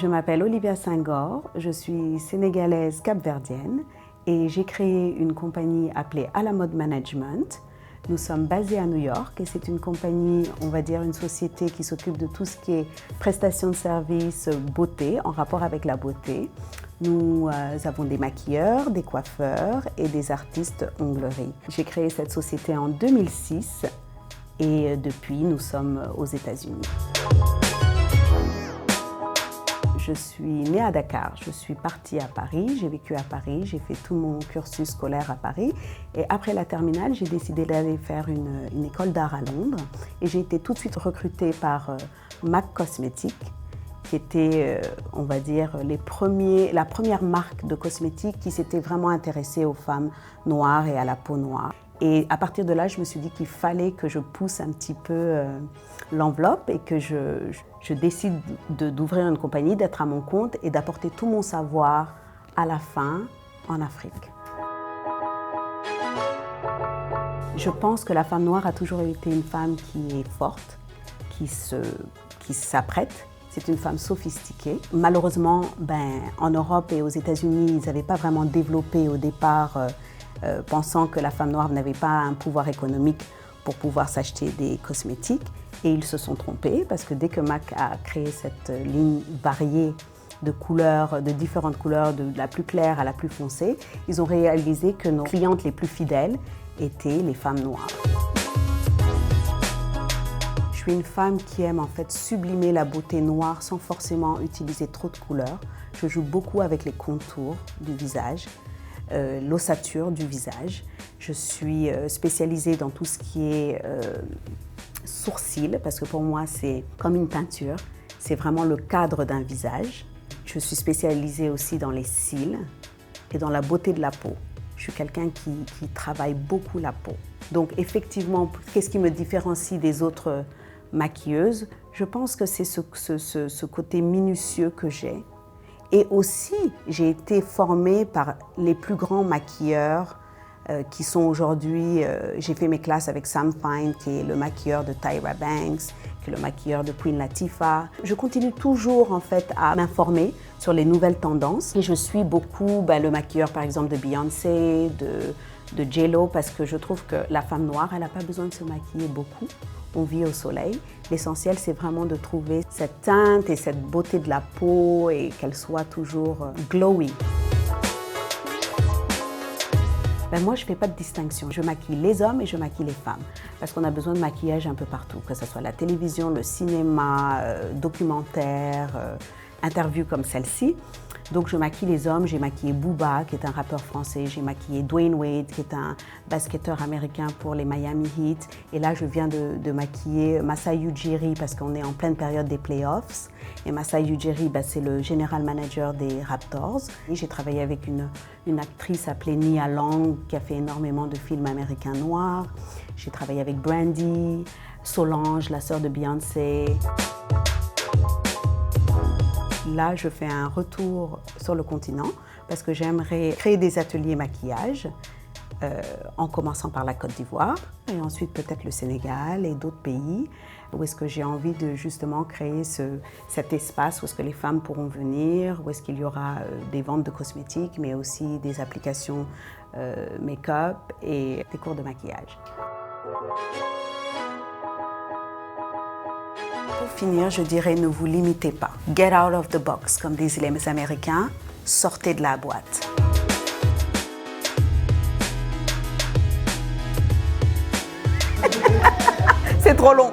Je m'appelle Olivia Senghor, je suis sénégalaise capverdienne et j'ai créé une compagnie appelée À la Mode Management. Nous sommes basés à New York et c'est une compagnie, on va dire une société qui s'occupe de tout ce qui est prestation de services, beauté, en rapport avec la beauté. Nous avons des maquilleurs, des coiffeurs et des artistes onglerie. J'ai créé cette société en 2006 et depuis nous sommes aux États-Unis. Je suis née à Dakar, je suis partie à Paris, j'ai vécu à Paris, j'ai fait tout mon cursus scolaire à Paris et après la terminale, j'ai décidé d'aller faire une école d'art à Londres et j'ai été tout de suite recrutée par MAC Cosmetics qui était, on va dire, la première marque de cosmétiques qui s'était vraiment intéressée aux femmes noires et à la peau noire. Et à partir de là, je me suis dit qu'il fallait que je pousse un petit peu l'enveloppe et que je décide d'ouvrir une compagnie, d'être à mon compte et d'apporter tout mon savoir à la fin en Afrique. Je pense que la femme noire a toujours été une femme qui est forte, qui s'apprête. C'est une femme sophistiquée. Malheureusement, en Europe et aux États-Unis, ils n'avaient pas vraiment développé au départ pensant que la femme noire n'avait pas un pouvoir économique pour pouvoir s'acheter des cosmétiques. Et ils se sont trompés parce que dès que MAC a créé cette ligne variée de couleurs, de différentes couleurs, de la plus claire à la plus foncée, ils ont réalisé que nos clientes les plus fidèles étaient les femmes noires. Je suis une femme qui aime en fait sublimer la beauté noire sans forcément utiliser trop de couleurs. Je joue beaucoup avec les contours du visage. L'ossature du visage. Je suis spécialisée dans tout ce qui est sourcils, parce que pour moi, c'est comme une peinture. C'est vraiment le cadre d'un visage. Je suis spécialisée aussi dans les cils et dans la beauté de la peau. Je suis quelqu'un qui travaille beaucoup la peau. Donc effectivement, qu'est-ce qui me différencie des autres maquilleuses? Je pense que c'est ce côté minutieux que j'ai. Et aussi, j'ai été formée par les plus grands maquilleurs qui sont aujourd'hui... j'ai fait mes classes avec Sam Fine, qui est le maquilleur de Tyra Banks, qui est le maquilleur de Queen Latifah. Je continue toujours en fait à m'informer sur les nouvelles tendances. Et je suis beaucoup le maquilleur par exemple de Beyoncé, de J.Lo, parce que je trouve que la femme noire, elle n'a pas besoin de se maquiller beaucoup. On vit au soleil. L'essentiel, c'est vraiment de trouver cette teinte et cette beauté de la peau et qu'elle soit toujours glowy. Moi, je ne fais pas de distinction. Je maquille les hommes et je maquille les femmes parce qu'on a besoin de maquillage un peu partout, que ce soit la télévision, le cinéma, documentaire, interviews comme celle-ci. Donc je maquille les hommes, j'ai maquillé Booba, qui est un rappeur français, j'ai maquillé Dwayne Wade, qui est un basketteur américain pour les Miami Heat. Et là, je viens de maquiller Masai Ujiri parce qu'on est en pleine période des playoffs. Et Masai Ujiri, c'est le general manager des Raptors. J'ai travaillé avec une actrice appelée Nia Long, qui a fait énormément de films américains noirs. J'ai travaillé avec Brandy, Solange, la sœur de Beyoncé. Là, je fais un retour sur le continent parce que j'aimerais créer des ateliers maquillage en commençant par la Côte d'Ivoire et ensuite peut-être le Sénégal et d'autres pays où est-ce que j'ai envie de justement créer cet espace où est-ce que les femmes pourront venir, où est-ce qu'il y aura des ventes de cosmétiques mais aussi des applications make-up et des cours de maquillage. Pour finir, je dirais ne vous limitez pas. Get out of the box, comme disent les Américains. Sortez de la boîte. C'est trop long.